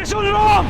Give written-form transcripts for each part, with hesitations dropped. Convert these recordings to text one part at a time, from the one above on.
सुन रहा हूं।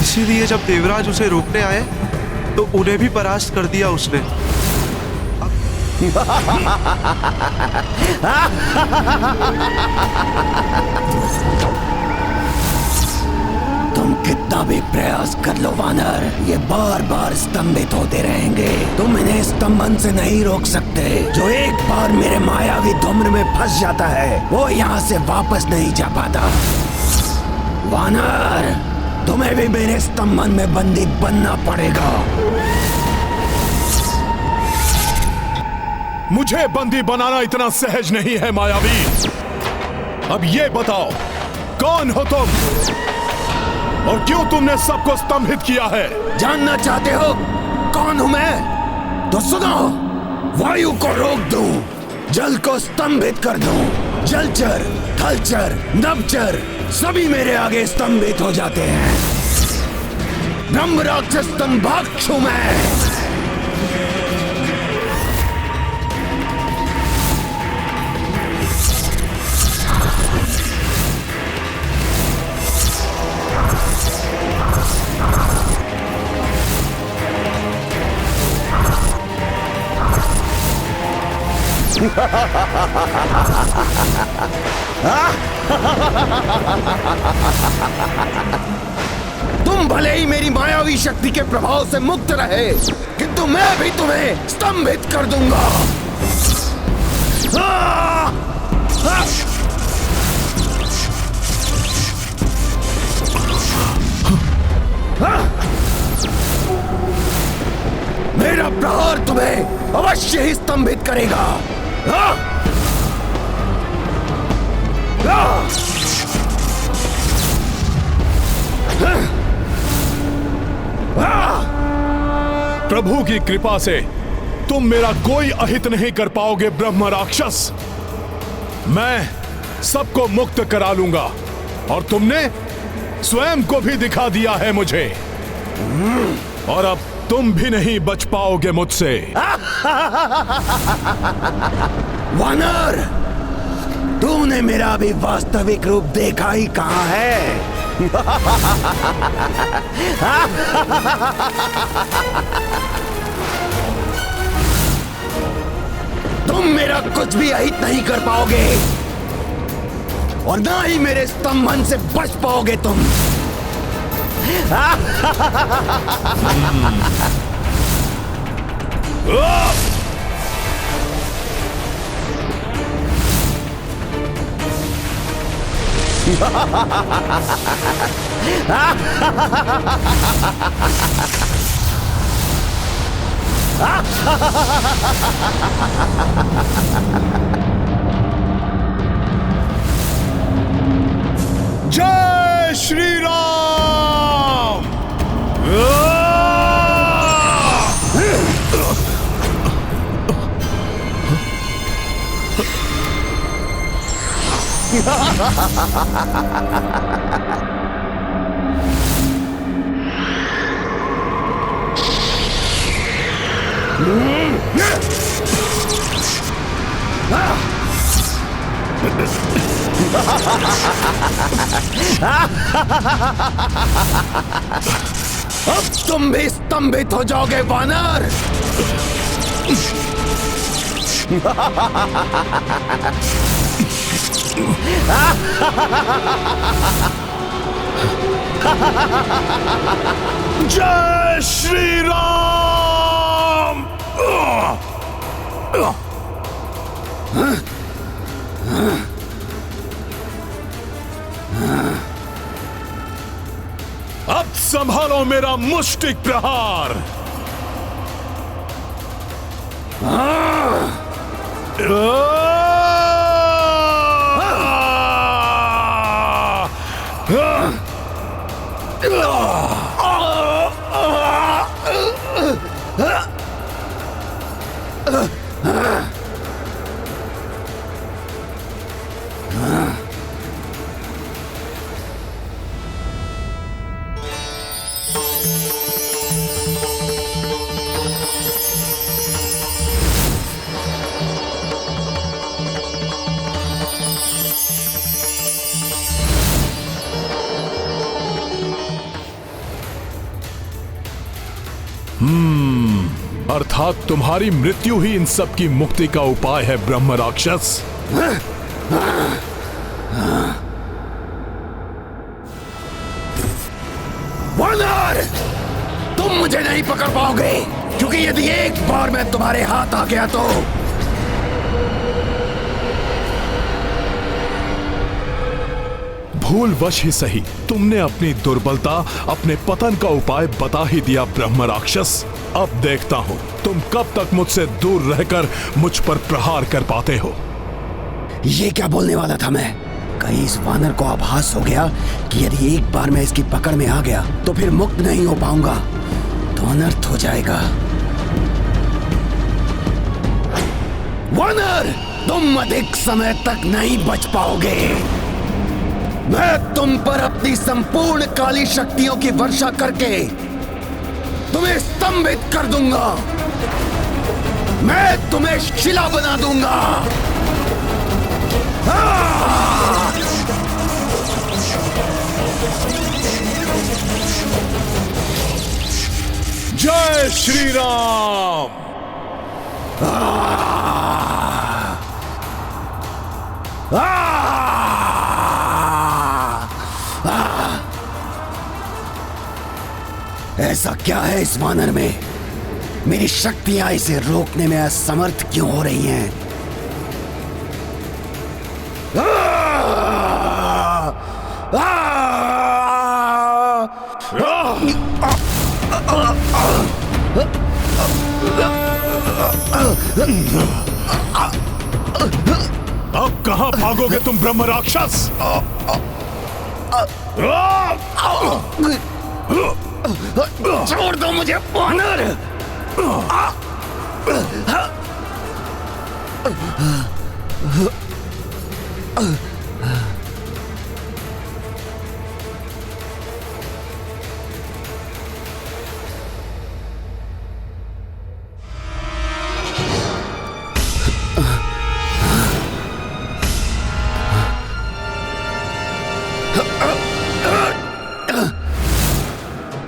इसीलिए जब देवराज उसे रोकने आए तो उन्हें भी परास्त कर दिया उसने। तुम कितना भी प्रयास कर लो वानर, ये बार बार स्तंभित होते रहेंगे। तुम इन्हें स्तंभन से नहीं रोक सकते। जो एक बार मेरे मायावी धुम्र में फंस जाता है वो यहाँ से वापस नहीं जा पाता। वानर, तुम्हें भी मेरे स्तंभन में बंदी बनना पड़ेगा। मुझे बंदी बनाना इतना सहज नहीं है मायावी। अब ये बताओ, कौन हो तुम और क्यों तुमने सबको स्तंभित किया है? जानना चाहते हो कौन हूं मैं? तो सुनो, वायु को रोक दूं, जल को स्तंभित कर दूं, जलचर, थलचर, नभचर सभी मेरे आगे स्तंभित हो जाते हैं। ब्रह्म राक्षस स्तंभाक्ष हूं मैं। तुम भले ही मेरी मायावी शक्ति के प्रभाव से मुक्त रहे, किंतु मैं भी तुम्हें स्तंभित कर दूंगा। मेरा प्रहार तुम्हें अवश्य ही स्तंभित करेगा। प्रभु की कृपा से तुम मेरा कोई अहित नहीं कर पाओगे ब्रह्म राक्षस। मैं सबको मुक्त करा लूंगा और तुमने स्वयं को भी दिखा दिया है मुझे, और अब तुम भी नहीं बच पाओगे मुझसे। वानर, तूने मेरा अभी वास्तविक रूप देखा ही कहां है? तुम मेरा कुछ भी अहित नहीं कर पाओगे और ना ही मेरे स्तंभन से बच पाओगे तुम। जय श्री राम। अब तुम भी स्तंभित हो जाओगे वानर। जय श्री राम। अब संभालो मेरा मुष्टिक प्रहार। अर्थात तुम्हारी मृत्यु ही इन सब की मुक्ति का उपाय है ब्रह्म राक्षस। वानर, तुम मुझे नहीं पकड़ पाओगे, क्योंकि यदि एक बार मैं तुम्हारे हाथ आ गया तो भूलवश ही सही तुमने अपनी दुर्बलता, अपने पतन का उपाय बता ही दिया ब्रह्म राक्षस। अब देखता हूं तुम कब तक मुझसे दूर रहकर मुझ पर प्रहार कर पाते हो। ये क्या बोलने वाला था मैं? कहीं इस वानर को आभास हो गया कि यदि एक बार मैं इसकी पकड़ में आ गया तो फिर मुक्त नहीं हो पाऊंगा, तो अनर्थ हो जाएगा। वानर, तुम अधिक समय तक नहीं बच पाओगे। मैं तुम पर अपनी संपूर्ण काली शक्तियों की वर्षा करके तुम्हें स्तंभित कर दूंगा। मैं तुम्हें शिला बना दूंगा। जय श्री राम। ऐसा क्या है इस वानर में? मेरी शक्तियां इसे रोकने में असमर्थ क्यों हो रही हैं? अब कहां भागोगे तुम ब्रह्म राक्षस? छोड़ दो मुझे वानर!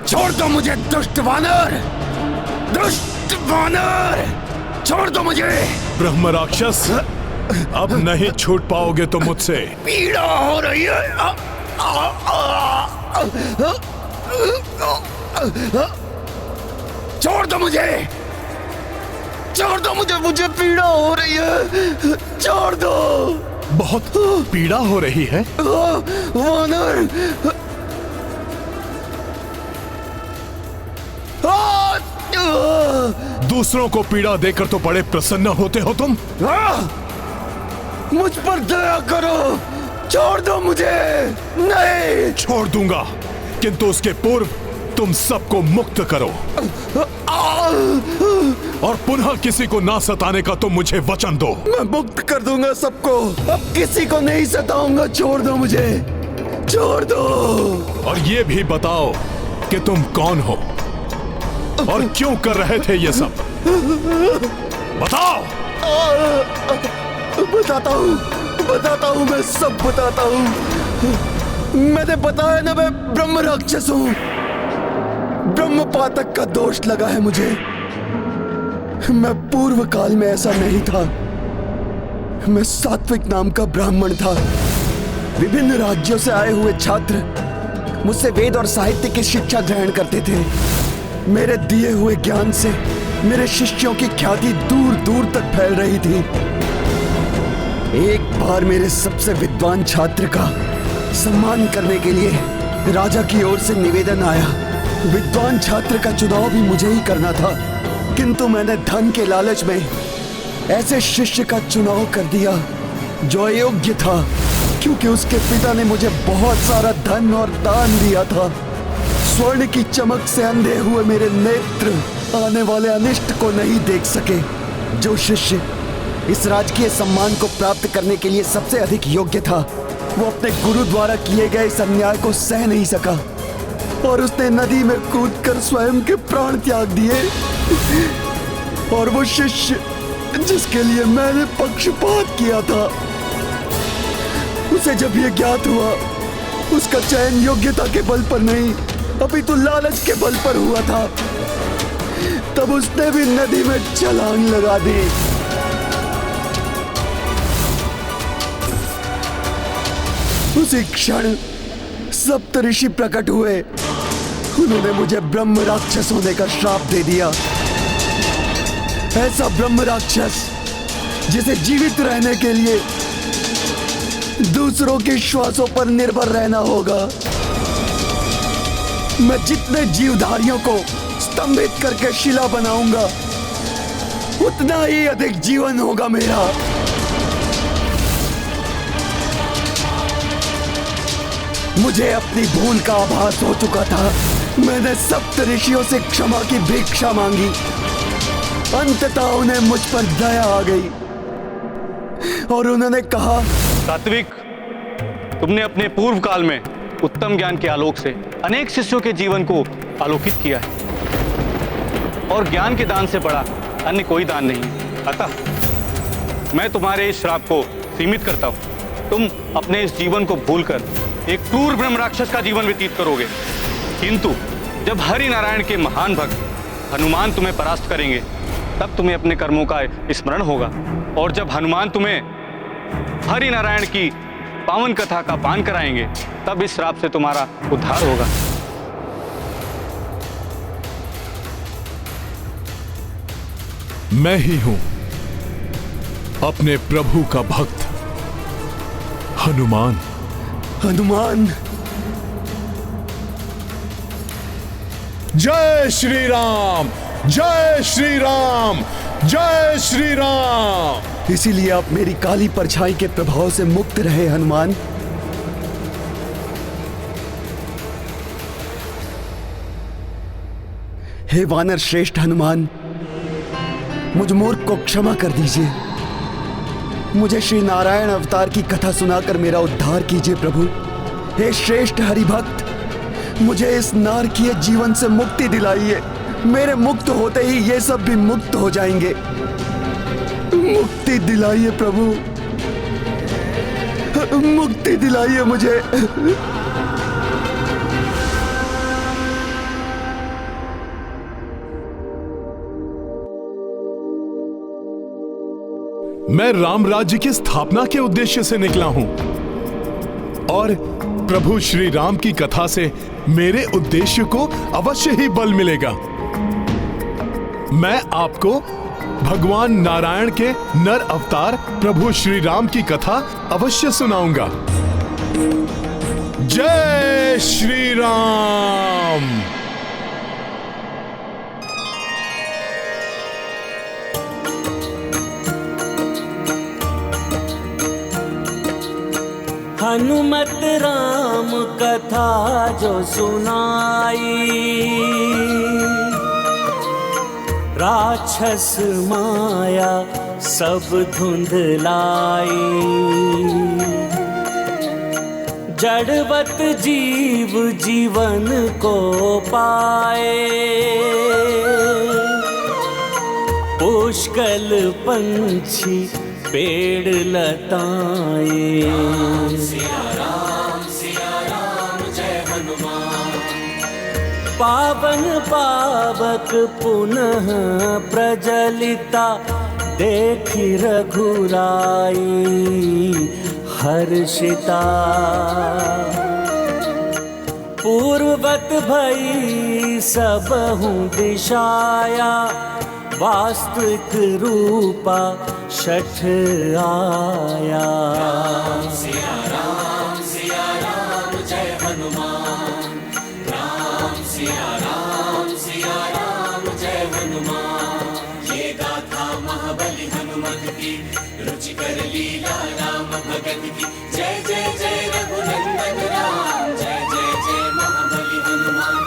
छोड़ दो मुझे दुष्ट वानर! दुष्ट वानर! छोड़ दो मुझे! ब्रह्म राक्षस, अब नहीं छूट पाओगे तुम मुझसे। पीड़ा हो रही है। छोड़ दो मुझे! छोड़ दो मुझे! मुझे पीड़ा हो रही है। छोड़ दो। बहुत पीड़ा हो रही है? वानर! दूसरों को पीड़ा देकर तो बड़े प्रसन्न होते हो तुम। मुझ पर दया करो, छोड़ दो मुझे। नहीं छोड़ दूंगा, किंतु उसके पूर्व तुम सबको मुक्त करो और पुनः किसी को ना सताने का तुम मुझे वचन दो। मैं मुक्त कर दूंगा सबको, अब किसी को नहीं सताऊंगा। छोड़ दो मुझे, छोड़ दो। और ये भी बताओ कि तुम कौन हो और क्यों कर रहे थे ये सब? बताओ। बताता हूँ, मैं सब बताता हूँ। मैंने बताया ना, मैं ब्रह्म राक्षस हूँ। ब्रह्म पातक का दोष लगा है मुझे। मैं पूर्व काल में ऐसा नहीं था। मैं सात्विक नाम का ब्राह्मण था। विभिन्न राज्यों से आए हुए छात्र मुझसे वेद और साहित्य की शिक्षा ग्रहण करते थे। मेरे दिए हुए ज्ञान से मेरे शिष्यों की ख्याति दूर दूर तक फैल रही थी। एक बार मेरे सबसे विद्वान छात्र का सम्मान करने के लिए राजा की ओर से निवेदन आया। विद्वान छात्र का चुनाव भी मुझे ही करना था, किंतु मैंने धन के लालच में ऐसे शिष्य का चुनाव कर दिया जो अयोग्य था, क्योंकि उसके पिता ने मुझे बहुत सारा धन और दान दिया था। स्वर्ण की चमक से अंधे हुए मेरे नेत्र आने वाले अनिष्ट को नहीं देख सके। जो शिष्य इस राजकीय सम्मान को प्राप्त करने के लिए सबसे अधिक योग्य था, वो अपने गुरु द्वारा किए गए इस अन्याय को सह नहीं सका और उसने नदी में कूदकर स्वयं के प्राण त्याग दिए। और वो शिष्य जिसके लिए मैंने पक्षपात किया था, उसे जब ये ज्ञात हुआ उसका चयन योग्यता के बल पर नहीं अपितु लालच के बल पर हुआ था, तब उसने भी नदी में छलांग लगा दी। उसी क्षण सप्तऋषि प्रकट हुए। उन्होंने मुझे ब्रह्म राक्षस होने का श्राप दे दिया। ऐसा ब्रह्म राक्षस जिसे जीवित रहने के लिए दूसरों के श्वासों पर निर्भर रहना होगा। मैं जितने जीवधारियों को स्तंभित करके शिला बनाऊंगा, उतना ही अधिक जीवन होगा मेरा। मुझे अपनी भूल का आभास हो चुका था। मैंने सप्तऋषियों से क्षमा की भिक्षा मांगी। अंततः उन्हें मुझ पर दया आ गई और उन्होंने कहा, सात्विक, तुमने अपने पूर्व काल में उत्तम ज्ञान के आलोक से अनेक शिष्यों के जीवन को आलोकित किया है और ज्ञान के दान से बड़ा अन्य कोई दान नहीं। अतः मैं तुम्हारे इस श्राप को सीमित करता हूं। तुम अपने इस जीवन को भूलकर एक क्रूर ब्रह्म राक्षस का जीवन व्यतीत करोगे, किंतु जब हरि नारायण के महान भक्त हनुमान तुम्हें परास्त करेंगे, तब तुम्हें अपने कर्मों का स्मरण होगा और जब हनुमान तुम्हें हरि नारायण की पावन कथा का पान कराएंगे, तब इस श्राप से तुम्हारा उद्धार होगा। मैं ही हूं अपने प्रभु का भक्त हनुमान। हनुमान। जय श्री राम, जय श्री राम, जय श्री राम। इसीलिए आप मेरी काली परछाई के प्रभाव से मुक्त रहे हनुमान। हे वानर श्रेष्ठ हनुमान, मुझ मूर्ख को क्षमा कर दीजिए। मुझे श्री नारायण अवतार की कथा सुनाकर मेरा उद्धार कीजिए प्रभु। हे श्रेष्ठ हरिभक्त, मुझे इस नारकीय जीवन से मुक्ति दिलाइए। मेरे मुक्त होते ही ये सब भी मुक्त हो जाएंगे। मुक्ति दिलाइए प्रभु, मुक्ति दिलाइए मुझे। मैं राम राज्य की स्थापना के उद्देश्य से निकला हूं और प्रभु श्री राम की कथा से मेरे उद्देश्य को अवश्य ही बल मिलेगा। मैं आपको भगवान नारायण के नर अवतार प्रभु श्री राम की कथा अवश्य सुनाऊंगा। जय श्री राम। हनुमत राम कथा जो सुनाई, राक्षस माया सब धुंधलाई। जड़वत जीव जीवन को पाए, पुष्कल पंछी पेड़ लताए। सिया राम जय हनुमान। पावन पावक पुनः प्रजलिता, देखि रघुराई हर्षिता। पूर्ववत भई सबहु दिशाया, वास्तविक रूपा छठ आया। सिया राम जय हनुमान। सिया राम जय हनुमान। ये गाथा महाबली हनुमत की, रुचिकर लीला राम भगत की। जय जय जय रघुनंदन राम, जय जय जय महाबली हनुमान।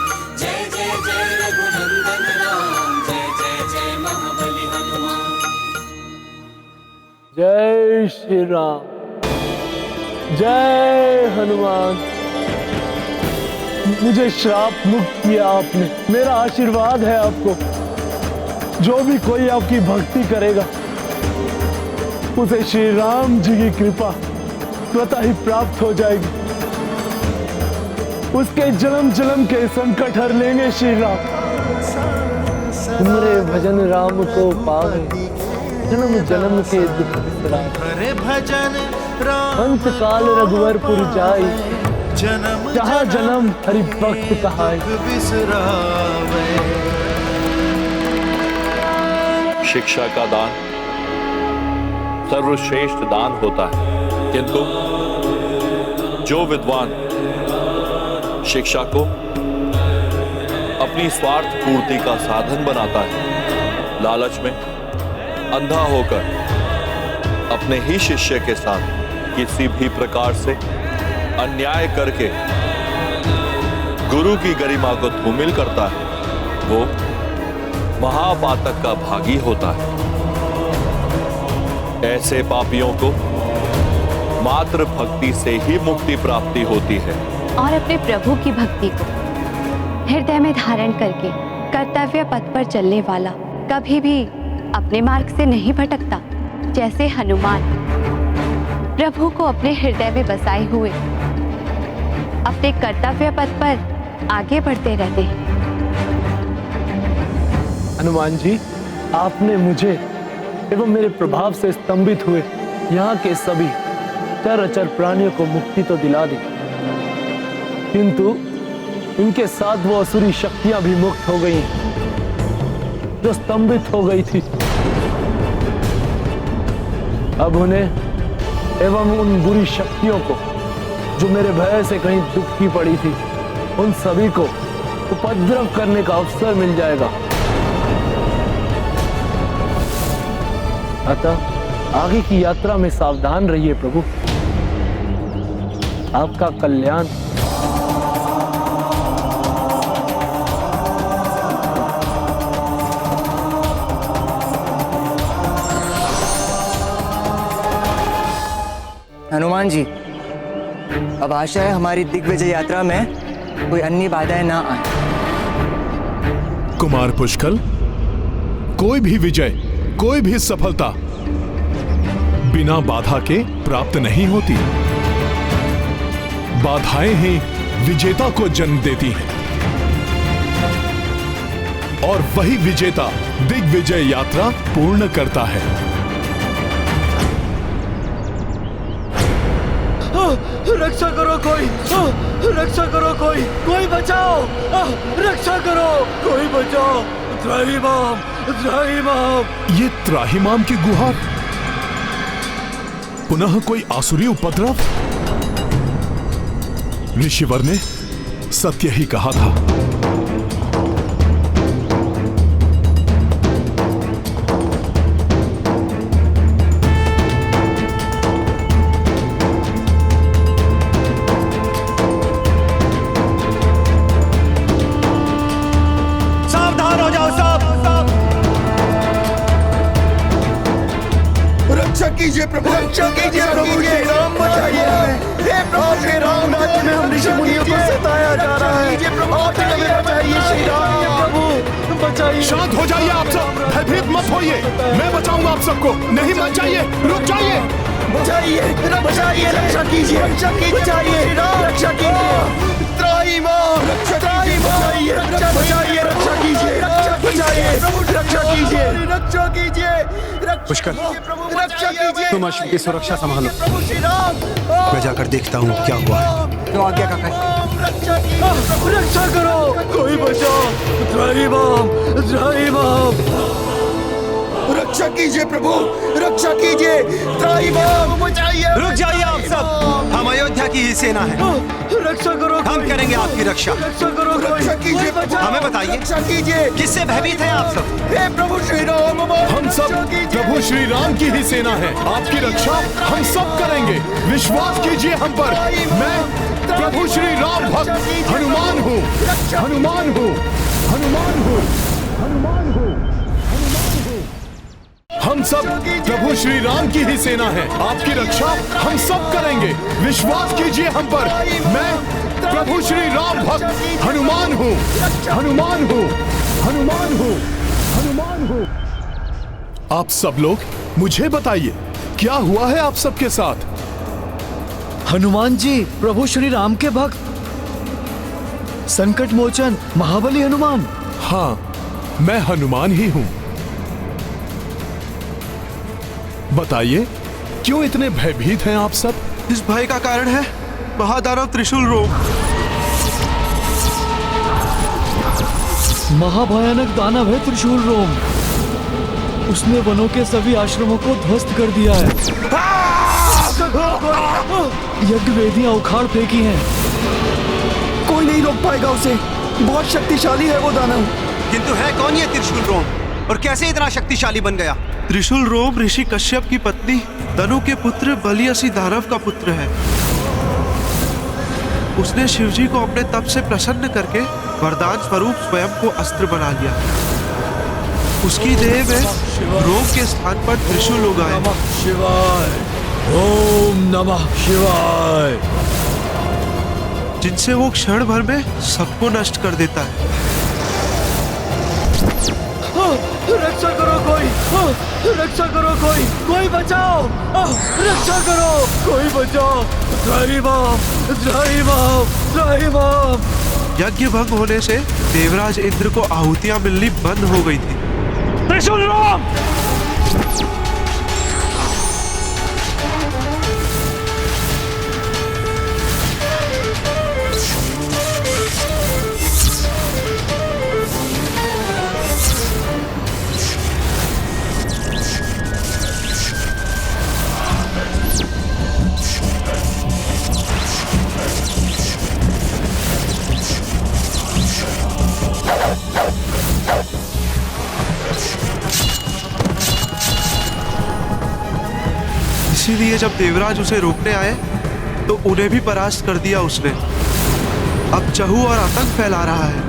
श्री राम। जय हनुमान। मुझे श्राप मुक्त किया आपने, मेरा आशीर्वाद है आपको। जो भी कोई आपकी भक्ति करेगा उसे श्री राम जी की कृपा स्वतः ही प्राप्त हो जाएगी। उसके जन्म जन्म के संकट हर लेंगे श्री राम। तुमरे भजन राम को पावे, जन्म जन्म के दुख बिसरावे। भजन अंत काल रघुवरपुर जाई, जहाँ जन्म हरि भक्त कहाई। शिक्षा का दान सर्वश्रेष्ठ दान होता है, किंतु जो विद्वान शिक्षा को अपनी स्वार्थ पूर्ति का साधन बनाता है, लालच में अंधा होकर अपने ही शिष्य के साथ किसी भी प्रकार से अन्याय करके गुरु की गरिमा को धूमिल करता है, वो महापातक का भागी होता है। ऐसे पापियों को मात्र भक्ति से ही मुक्ति प्राप्ति होती है। और अपने प्रभु की भक्ति को हृदय में धारण करके कर्तव्य पथ पर चलने वाला कभी भी अपने मार्ग से नहीं भटकता। जैसे हनुमान प्रभु को अपने हृदय में बसाए हुए अपने कर्तव्य पथ पर आगे बढ़ते रहते हैं। हनुमान जी, आपने मुझे एवं मेरे प्रभाव से स्तंभित हुए यहाँ के सभी चर अचर प्राणियों को मुक्ति तो दिला दी, किंतु इनके साथ वो असुरी शक्तियां भी मुक्त हो गई जो स्तंभित हो गई थी। अब उन्हें एवं उन बुरी शक्तियों को जो मेरे भय से कहीं दुखी पड़ी थी, उन सभी को उपद्रव करने का अवसर मिल जाएगा। अतः आगे की यात्रा में सावधान रहिए प्रभु। आपका कल्याण। हनुमान जी, अब आशा है हमारी दिग्विजय यात्रा में कोई अन्य बाधाएं ना आए। कुमार पुष्कल, कोई भी विजय, कोई भी सफलता बिना बाधा के प्राप्त नहीं होती। बाधाएं ही विजेता को जन्म देती हैं और वही विजेता दिग्विजय यात्रा पूर्ण करता है। रक्षा करो कोई, रक्षा करो कोई, कोई बचाओ, रक्षा करो कोई, बचाओ। त्राहिमाम, त्राहिमाम। ये त्राहिमाम की गुहार, पुनः कोई आसुरी उपद्रव। ऋषिवर ने सत्य ही कहा था। सावधान हो जाओ सब। रक्षा कीजिए प्रभु, रक्षा कीजिए प्रभु, श्री राम बचाइए हमें। हे प्रभु श्री राम, राज्य में हम ऋषि मुनियों को सताया जा रहा है। आप हमें बचाइए श्री राम, प्रभु बचाइए। शांत हो जाइए आप सब, भयभीत मत होइए। मैं बचाऊंगा आप सबको। नहीं मत जाइए, रुक जाइए। बचाइए, बचाइए, रक्षा कीजिए, रक्षा कीजिए, बचाइए, रक्षा कीजिए। त्राहिमाम, बचाइए, रक्षा बचाइए, रक्षा कीजिए, रक्षा बचाइए, रक्षा कीजिए, रक्षा कीजिए। पुष्कर, रक्षा कीजिए। तुम अश्व की सुरक्षा संभालो। प्रभु श्री राम, मैं जाकर देखता हूँ क्या हुआ है। तो आज्ञा काका। रक्षा कीजिए, रक्षा करो कोई, बचाओ। त्राहिमाम, त्राहिमाम। रक्षा कीजिए प्रभु, रक्षा कीजिए। त्राहिमाम, बचाइए। रुक जाइए आप सब, हम अयोध्या की ही सेना है। रक्षा करो, हम करेंगे आपकी रक्षा। रक्षा करो, रक्षा कीजिए प्रभु, हमें बताइए, रक्षा कीजिए। किससे भयभीत हैं आप सब? हे प्रभु श्री राम, हम सब प्रभु श्री राम की ही सेना है। आपकी रक्षा हम सब करेंगे। विश्वास कीजिए हम पर। मैं प्रभु श्री राम भक्त हनुमान हूँ, हनुमान हूँ, हनुमान हूँ, हनुमान हूँ, हनुमान हूँ। हम सब प्रभु श्री राम की ही सेना है। आपकी रक्षा हम सब करेंगे। विश्वास कीजिए हम पर। मैं प्रभु श्री राम भक्त हनुमान हूँ, हनुमान हूँ, हनुमान हूँ, हनुमान हूँ। आप सब लोग मुझे बताइए, क्या हुआ है आप सबके साथ? हनुमान जी प्रभु श्री राम के भक्त, संकट मोचन महाबली हनुमान। हाँ, मैं हनुमान ही हूं। बताइए, क्यों इतने भयभीत हैं आप सब? इस भय का कारण है महादानव त्रिशूल रोग। महाभयानक दानव है त्रिशूल रोम। उसने वनों के सभी आश्रमों को ध्वस्त कर दिया है। यज्ञ वेदियां उखाड़ फेंकी हैं। कोई नहीं रोक पाएगा उसे। बहुत शक्तिशाली है वो दानव। किंतु है कौन ये त्रिशूल रोम और कैसे इतना शक्तिशाली बन गया? त्रिशूल रोम ऋषि कश्यप की पत्नी दनु के पुत्र बलियसी दानव का पुत्र है। उसने शिवजी को अपने तप से प्रसन्न करके वरदान स्वरूप स्वयं को अस्त्र बना लिया। उसकी देह में रोम के स्थान पर त्रिशूल उगाए। शिवाय, ओम नमः शिवाय, जिनसे वो क्षण भर में सबको नष्ट कर देता है। रक्षा करो कोई, रक्षा करो कोई, कोई बचाओ, रक्षा करो कोई, बचाओ। त्राहिमाम, त्राहिमाम, त्राहिमाम। यज्ञ भंग होने से देवराज इंद्र को आहुतियां मिलनी बंद हो गई थी। त्रिशूल रोम! इसीलिए जब देवराज उसे रोकने आए तो उन्हें भी परास्त कर दिया उसने। अब चहू और आतंक फैला रहा है।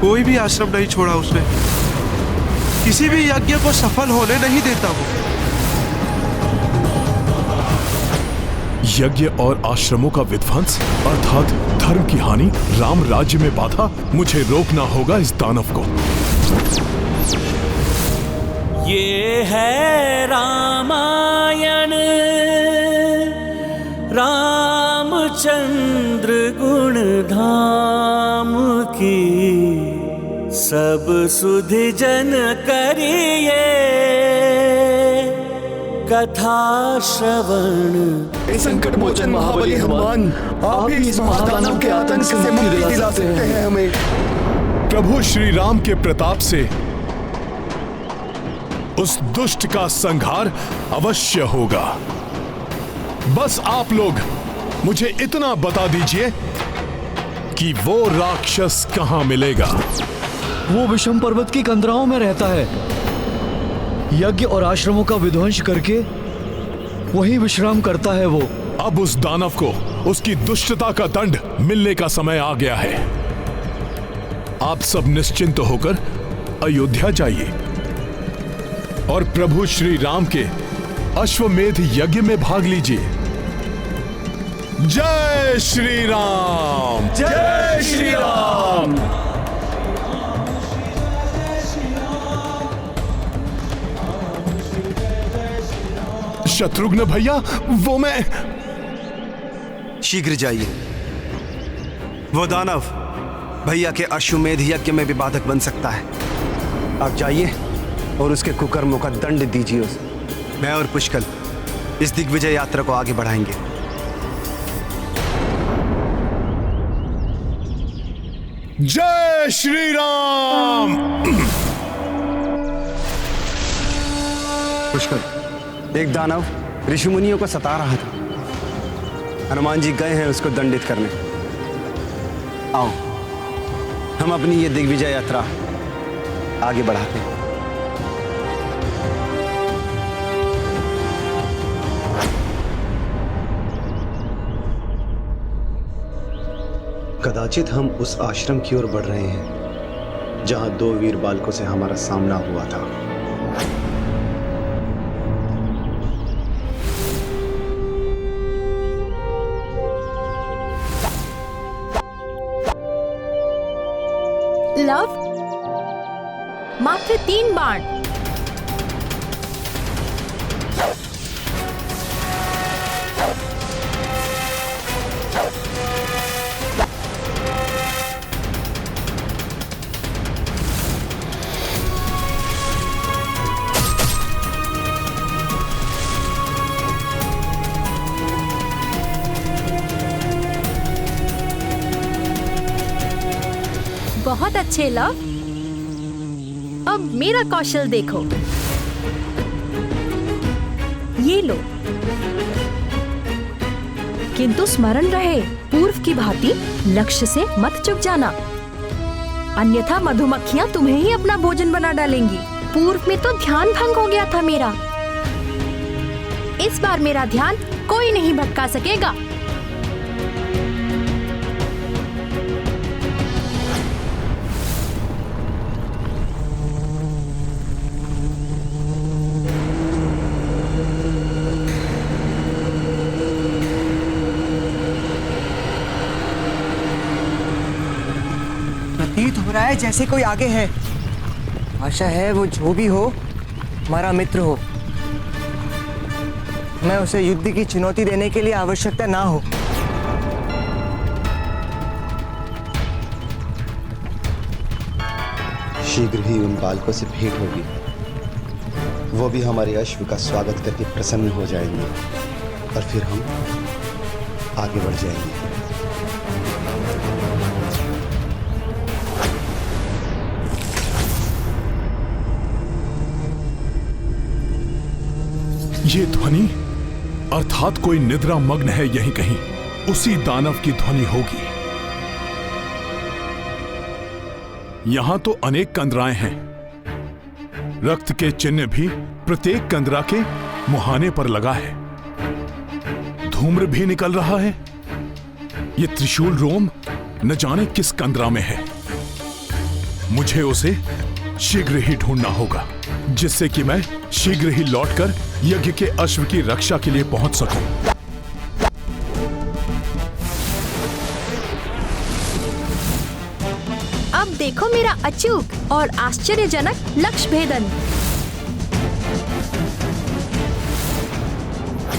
कोई भी आश्रम नहीं छोड़ा उसने। किसी भी यज्ञ को सफल होने नहीं देता वो। यज्ञ और आश्रमों का विध्वंस अर्थात धर्म की हानि, राम राज्य में बाधा, मुझे रोकना होगा इस दानव को। ये है रामायण, रामचंद्र गुण धाम की, सब सुधि जन करिए कथा श्रवण। संकट मोचन महाबली हनुमान, आप ही इस महादानव के आतंक से मुक्ति दिला सकते हैं हमें। प्रभु श्री राम के प्रताप से उस दुष्ट का संहार अवश्य होगा। बस आप लोग मुझे इतना बता दीजिए कि वो राक्षस कहां मिलेगा। वो विषम पर्वत की कंदराओं में रहता है। यज्ञ और आश्रमों का विध्वंस करके वहीं विश्राम करता है वो। अब उस दानव को उसकी दुष्टता का दंड मिलने का समय आ गया है। आप सब निश्चिंत होकर अयोध्या जाइए और प्रभु श्री राम के अश्वमेध यज्ञ में भाग लीजिए। जय श्री राम, जय श्री राम। शत्रुघ्न भैया, वो मैं। शीघ्र जाइए। वो दानव भैया के अश्वमेध यज्ञ में भी बाधक बन सकता है। आप जाइए और उसके कुकर्मों का दंड दीजिए उसे। मैं और पुष्कल इस दिग्विजय यात्रा को आगे बढ़ाएंगे। जय श्री राम। पुष्कल, एक दानव ऋषि मुनियों को सता रहा था। हनुमान जी गए हैं उसको दंडित करने। आओ हम अपनी ये दिग्विजय यात्रा आगे बढ़ाते हैं। कदाचित हम उस आश्रम की ओर बढ़ रहे हैं जहां 2 वीर बालकों से हमारा सामना हुआ था। लव, मात्र 3 बाण। बहुत अच्छे लव। अब मेरा कौशल देखो। ये लो, किंतु स्मरण रहे, पूर्व की भांति लक्ष्य से मत चूक जाना, अन्यथा मधुमक्खियां तुम्हें ही अपना भोजन बना डालेंगी। पूर्व में तो ध्यान भंग हो गया था मेरा, इस बार मेरा ध्यान कोई नहीं भटका सकेगा। प्रतीत हो रहा है जैसे कोई आगे है। आशा है वो जो भी हो हमारा मित्र हो। मैं उसे युद्ध की चुनौती देने के लिए आवश्यकता ना हो। शीघ्र ही उन बालकों से भेंट होगी। वो भी हमारे अश्व का स्वागत करके प्रसन्न हो जाएंगे और फिर हम आगे बढ़ जाएंगे। ये ध्वनि अर्थात कोई निद्रा मग्न है यहीं कहीं, उसी दानव की ध्वनि होगी। यहां तो अनेक कंदराएं हैं, रक्त के चिन्ह भी प्रत्येक कंदरा के मुहाने पर लगा है। धूम्र भी निकल रहा है। ये त्रिशूल रोम न जाने किस कंदरा में है। मुझे उसे शीघ्र ही ढूंढना होगा, जिससे कि मैं शीघ्र ही लौटकर यज्ञ के अश्व की रक्षा के लिए पहुंच सकूं। अब देखो मेरा अचूक और आश्चर्यजनक लक्ष्य भेदन।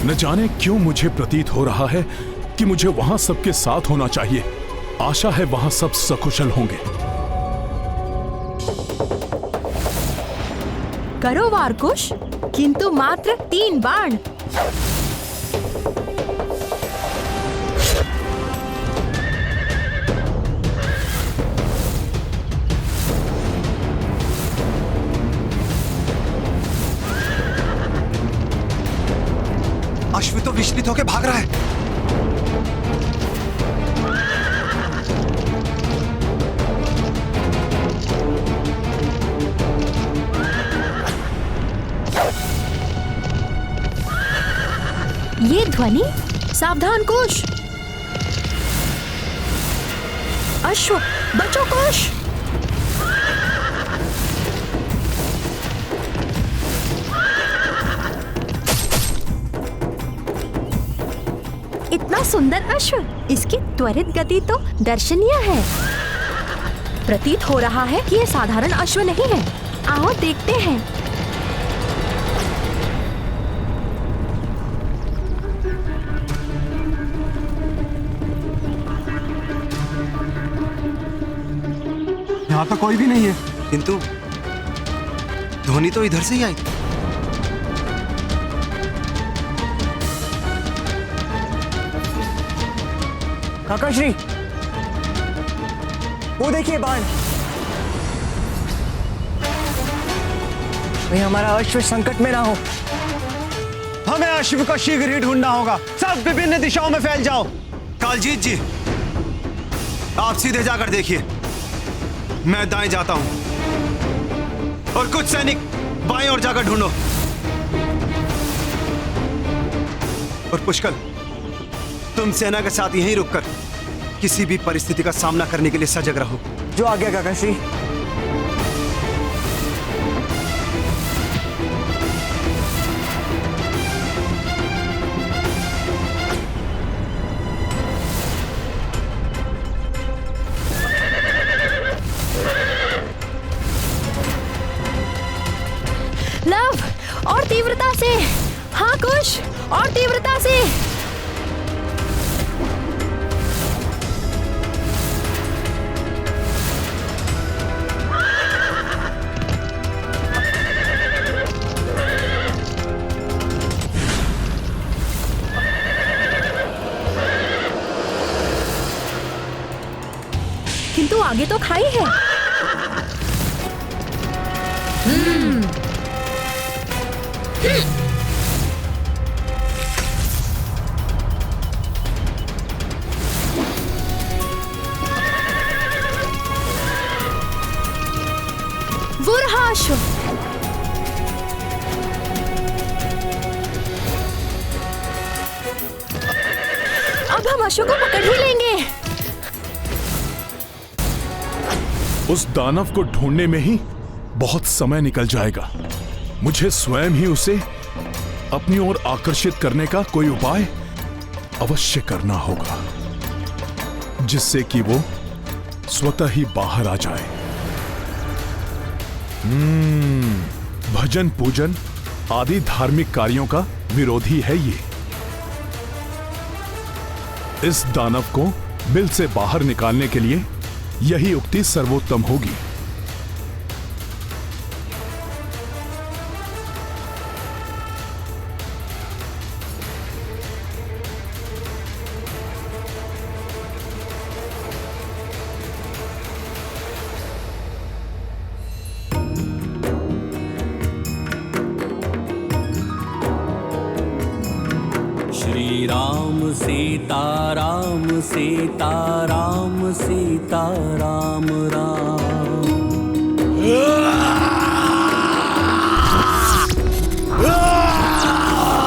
न जाने क्यों मुझे प्रतीत हो रहा है कि मुझे वहां सबके साथ होना चाहिए। आशा है वहां सब सकुशल होंगे। करो वारकुश, किंतु मात्र 3 बाण। अश्व तो विचलित होकर भाग रहा है। ये ध्वनि, सावधान कुश। अश्व बचो कुश। इतना सुंदर अश्व, इसकी त्वरित गति तो दर्शनीय है। प्रतीत हो रहा है कि यह साधारण अश्व नहीं है। आओ देखते हैं। यहाँ तो कोई भी नहीं है, किंतु ध्वनि तो इधर से ही आई। काकाश्री, वो देखिए बाण। कहीं हमारा अश्व संकट में ना हो। हमें अश्व को शीघ्र ही ढूंढना होगा। सब विभिन्न दिशाओं में फैल जाओ। कालजीत जी, आप सीधे जाकर देखिए। मैं दाएं जाता हूं और कुछ सैनिक बाएं ओर जाकर ढूंढो। और पुष्कल, तुम सेना के साथ यहीं रुककर किसी भी परिस्थिति का सामना करने के लिए सजग रहो। जो आ गया काकाश्री। किंतु आगे तो खाई है। वुरहाश। अब हम अशोक को पकड़ ही लेंगे। उस दानव को ढूंढने में ही बहुत समय निकल जाएगा। मुझे स्वयं ही उसे अपनी ओर आकर्षित करने का कोई उपाय अवश्य करना होगा, जिससे कि वो स्वतः ही बाहर आ जाए। भजन पूजन आदि धार्मिक कार्यों का विरोधी है ये। इस दानव को बिल से बाहर निकालने के लिए यही उक्ति सर्वोत्तम होगी। श्री राम सीता राम सीता राम सीता राम राम।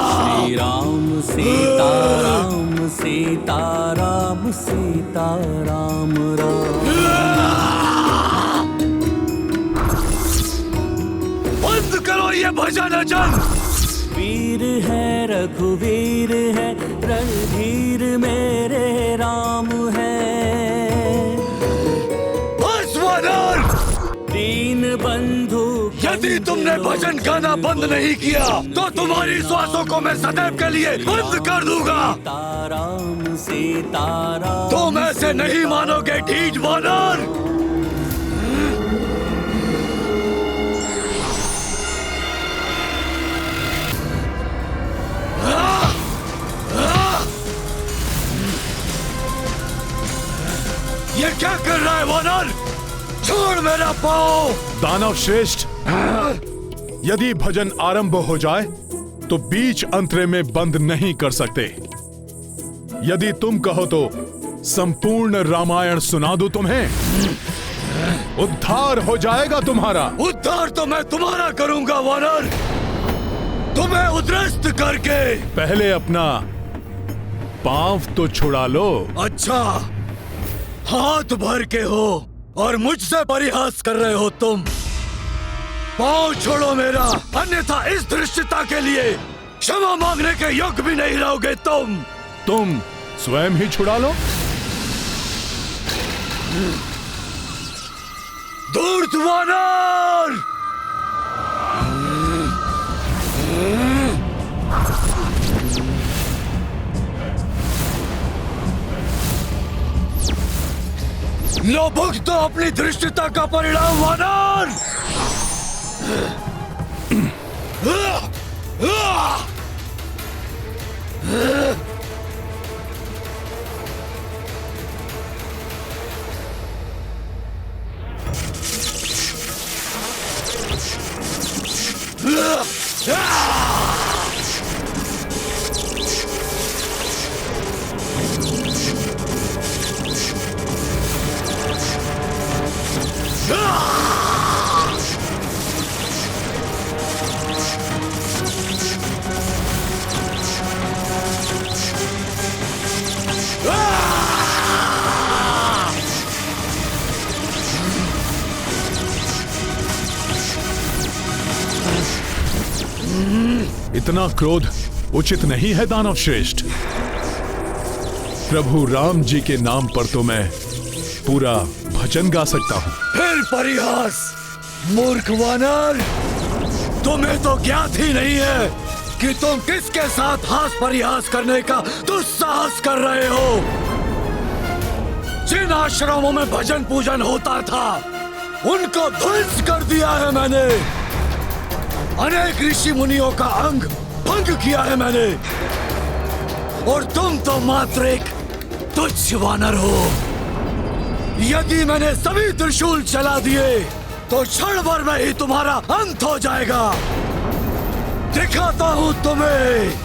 श्री राम सीता राम सीता राम सीता राम राम। बंद करो ये भजन अजन। वीर है रघुवीर है रणधीर मेरे राम है। बस वानर! दीन बंधु यदि तुमने भजन गाना बंद नहीं किया तो तुम्हारी श्वासों को मैं सदैव के लिए बंद कर दूंगा। सीताराम सीताराम। तुम ऐसे नहीं मानोगे ढीठ वानर। ये क्या कर रहा है वानर? छोड़ मेरा पाँव। दानव श्रेष्ठ, यदि भजन आरंभ हो जाए तो बीच अंतरे में बंद नहीं कर सकते। यदि तुम कहो तो संपूर्ण रामायण सुना दूं तुम्हें। उद्धार हो जाएगा तुम्हारा। उद्धार तो मैं तुम्हारा करूंगा वानर, तुम्हें उद्रस्त करके। पहले अपना पांव तो छुड़ा लो। अच्छा, हाथ भर के हो और मुझसे परिहास कर रहे हो तुम। पाँव छोड़ो मेरा, अन्यथा इस धृष्टता के लिए क्षमा मांगने के योग्य भी नहीं रहोगे तुम स्वयं ही छुड़ा लो। धूर्त वानर! लो भुगतो अपनी धृष्टता का परिणाम वानर! इतना क्रोध उचित नहीं है दानव श्रेष्ठ। प्रभु राम जी के नाम पर तो मैं पूरा भजन गा सकता हूँ। फिर परिहास, मूर्ख वानर! तुम्हें तो ज्ञात ही नहीं है कि तुम किसके साथ हास परिहास करने का दुस्साहस कर रहे हो। जिन आश्रमों में भजन पूजन होता था उनको ध्वंस कर दिया है मैंने। अनेक ऋषि मुनियों का अंग भंग किया है मैंने, और तुम तो मात्र एक तुच्छ वानर हो। यदि मैंने सभी त्रिशूल चला दिए तो क्षण भर में ही तुम्हारा अंत हो जाएगा। दिखाता हूं तुम्हें।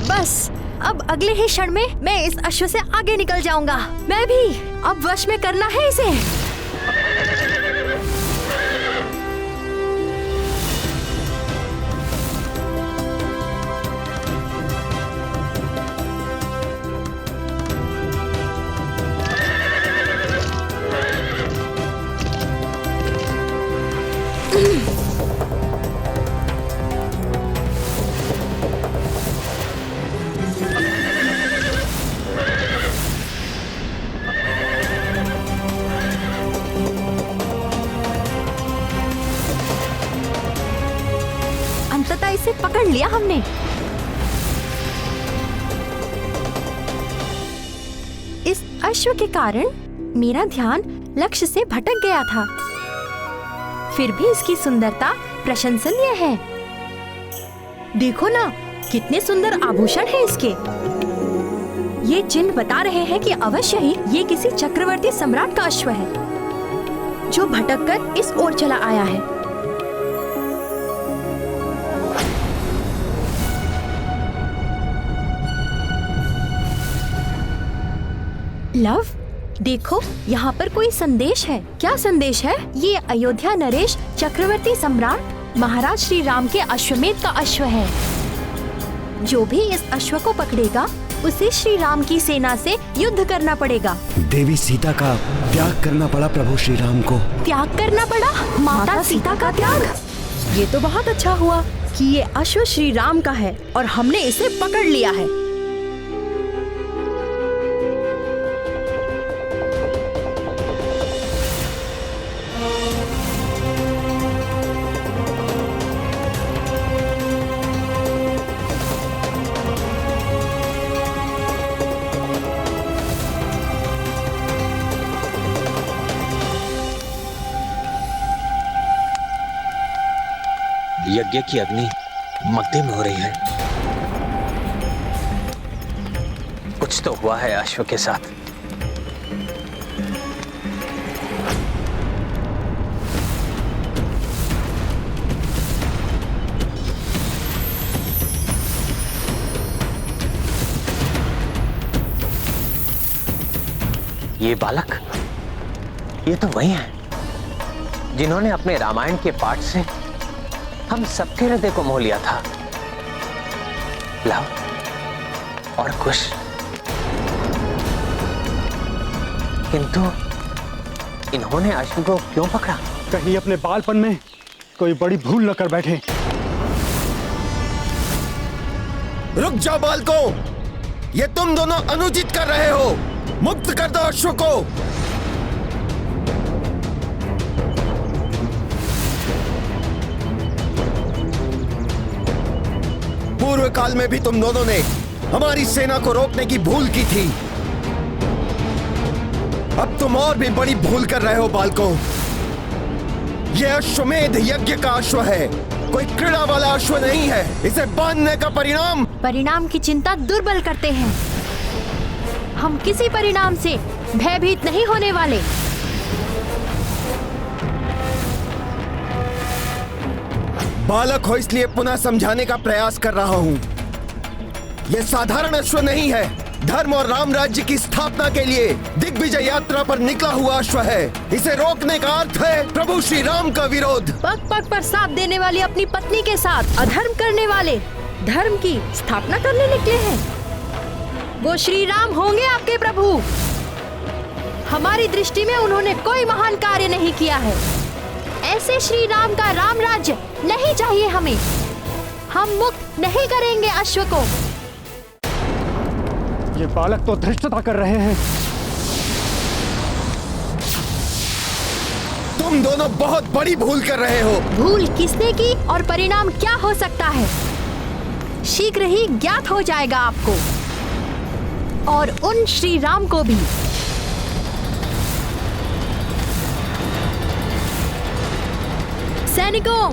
बस अब अगले ही क्षण में मैं इस अश्व से आगे निकल जाऊंगा। मैं भी अब वश में करना है इसे। अंततः इसे पकड़ लिया हमने। इस अश्व के कारण मेरा ध्यान लक्ष्य से भटक गया था। फिर भी इसकी सुंदरता प्रशंसनीय है। देखो ना, कितने सुंदर आभूषण हैं इसके। ये चिन्ह बता रहे हैं कि अवश्य ही ये किसी चक्रवर्ती सम्राट का अश्व है जो भटककर इस ओर चला आया है। लव, देखो यहाँ पर कोई संदेश है। क्या संदेश है? ये अयोध्या नरेश चक्रवर्ती सम्राट महाराज श्री राम के अश्वमेध का अश्व है। जो भी इस अश्व को पकड़ेगा उसे श्री राम की सेना से युद्ध करना पड़ेगा। देवी सीता का त्याग करना पड़ा प्रभु श्री राम को। त्याग करना पड़ा? माता सीता का त्याग? ये तो बहुत अच्छा हुआ कि ये अश्व श्री राम का है और हमने इसे पकड़ लिया है। यज्ञ की अग्नि मध्यम हो रही है। कुछ तो हुआ है अश्व के साथ। ये बालक, ये तो वही है जिन्होंने अपने रामायण के पाठ से हम सबके हृदय को मोह लिया था। लव और कुश। किंतु इन्होंने अश्व को क्यों पकड़ा? कहीं अपने बालपन में कोई बड़ी भूल न कर बैठे। रुक जाओ बालकों, ये तुम दोनों अनुचित कर रहे हो। मुक्त कर दो अश्व को। पूर्व काल में भी तुम दोनों ने हमारी सेना को रोकने की भूल की थी। अब तुम और भी बड़ी भूल कर रहे हो बालकों। यह अश्वमेध यज्ञ का अश्व है, कोई क्रीड़ा वाला अश्व नहीं है। इसे बांधने का परिणाम की चिंता दुर्बल करते हैं। हम किसी परिणाम से भयभीत नहीं होने वाले। बालक हो इसलिए पुनः समझाने का प्रयास कर रहा हूं। यह साधारण अश्व नहीं है, धर्म और राम राज्य की स्थापना के लिए दिग्विजय यात्रा पर निकला हुआ अश्व है। इसे रोकने का अर्थ है प्रभु श्री राम का विरोध। पग पग पर साथ देने वाली अपनी पत्नी के साथ अधर्म करने वाले धर्म की स्थापना करने निकले हैं। वो श्री राम होंगे आपके प्रभु। हमारी दृष्टि में उन्होंने कोई महान कार्य नहीं किया है। ऐसे श्री राम का राम राज्य नहीं चाहिए हमें। हम मुक्त नहीं करेंगे अश्व को। ये बालक तो धृष्टता कर रहे हैं। तुम दोनों बहुत बड़ी भूल कर रहे हो। भूल किसने की और परिणाम क्या हो सकता है, शीघ्र ही ज्ञात हो जाएगा आपको और उन श्री राम को भी। सैनिकों,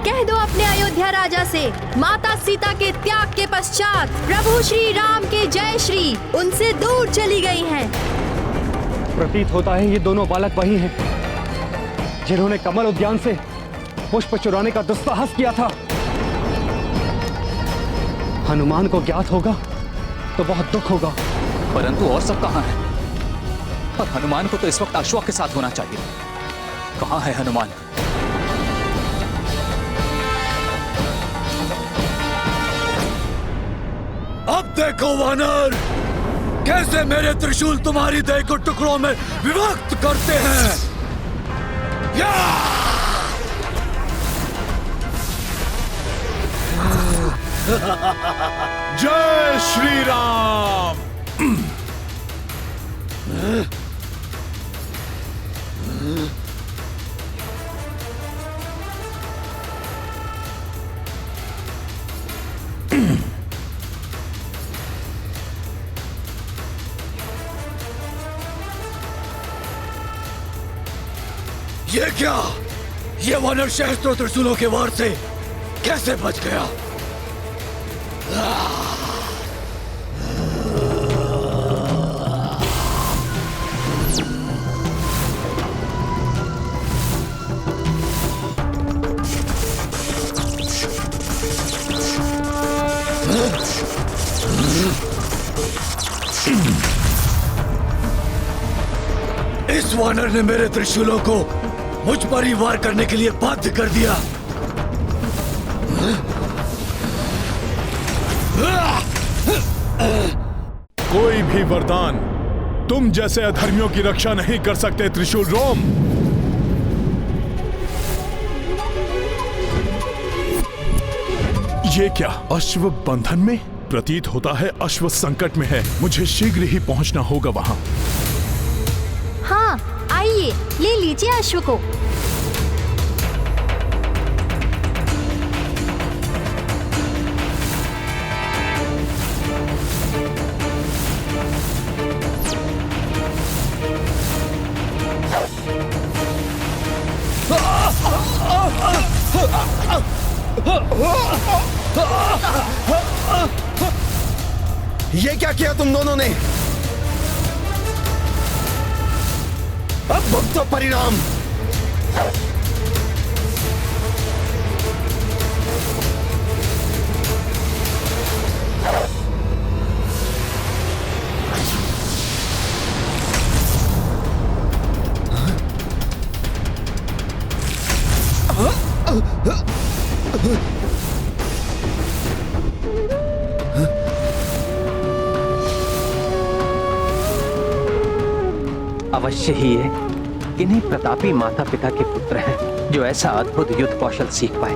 कह दो अपने अयोध्या राजा से, माता सीता के त्याग के पश्चात प्रभु श्री राम के जय श्री उनसे दूर चली गई हैं। प्रतीत होता है ये दोनों बालक वही हैं जिन्होंने कमल उद्यान से पुष्प चुराने का दुस्साहस किया था। हनुमान को ज्ञात होगा तो बहुत दुख होगा। परंतु और सब कहां है? और हनुमान को तो इस वक्त अश्वक के साथ होना चाहिए। कहां है हनुमान? अब देखो वानर, कैसे मेरे त्रिशूल तुम्हारी देह को टुकड़ों में विभक्त करते हैं। या! जय श्री राम। ये क्या? ये वानर सहस्त्रों त्रिशूलों के वार से कैसे बच गया? इस वानर ने मेरे त्रिशूलों को मुझ पर ही वार करने के लिए बाध्य कर दिया। कोई भी वरदान तुम जैसे अधर्मियों की रक्षा नहीं कर सकते त्रिशूल रोम। ये क्या अश्व बंधन में? प्रतीत होता है अश्व संकट में है। मुझे शीघ्र ही पहुंचना होगा वहां। हाँ, आइए ले लीजिए अश्व को। ये क्या किया तुम दोनों ने? अब भुगतो परिणाम। अवश्य ही है, इन्हीं प्रतापी माता पिता के पुत्र हैं जो ऐसा अद्भुत युद्ध कौशल सीख पाए।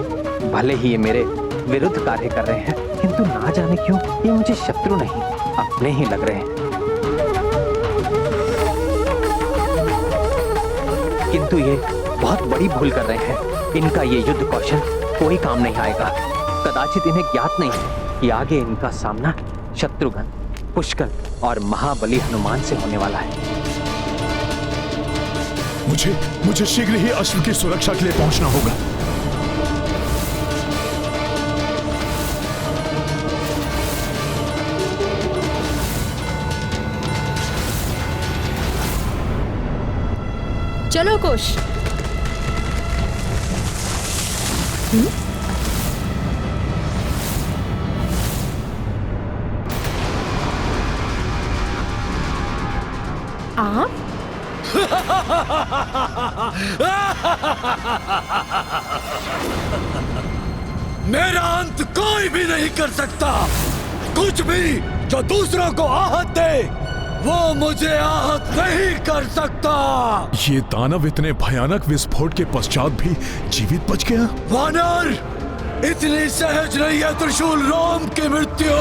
भले ही ये मेरे विरुद्ध कार्य कर रहे हैं, किंतु ना जाने क्यों ये मुझे शत्रु नहीं अपने ही लग रहे हैं। किंतु ये बहुत बड़ी भूल कर रहे हैं। इनका ये युद्ध कौशल कोई काम नहीं आएगा। कदाचित इन्हें ज्ञात नहीं है कि आगे इनका सामना शत्रुघ्न, पुष्कर और महाबली हनुमान से होने वाला है। मुझे शीघ्र ही अश्व की सुरक्षा के लिए पहुंचना होगा। चलो कुश। आप मेरा अंत कोई भी नहीं कर सकता। कुछ भी जो दूसरों को आहत दे वो मुझे आहत नहीं कर सकता। ये दानव इतने भयानक विस्फोट के पश्चात भी जीवित बच गया। वानर, इतनी सहज नहीं है त्रिशूल रोम की मृत्यु।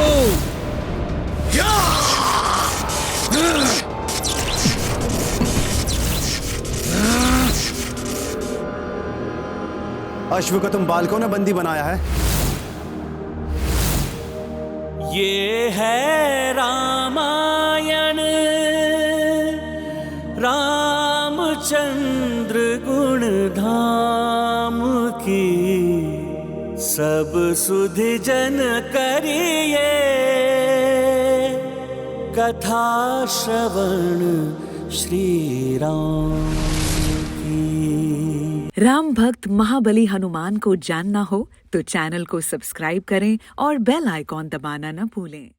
अश्व को तुम बालकों ने बंदी बनाया है। ये है रामायण, रामचंद्र गुण धाम की सब सुध जन करिए कथा श्रवण श्री राम की। राम भक्त महाबली हनुमान को जानना हो तो चैनल को सब्सक्राइब करें और बेल आइकॉन दबाना न भूलें।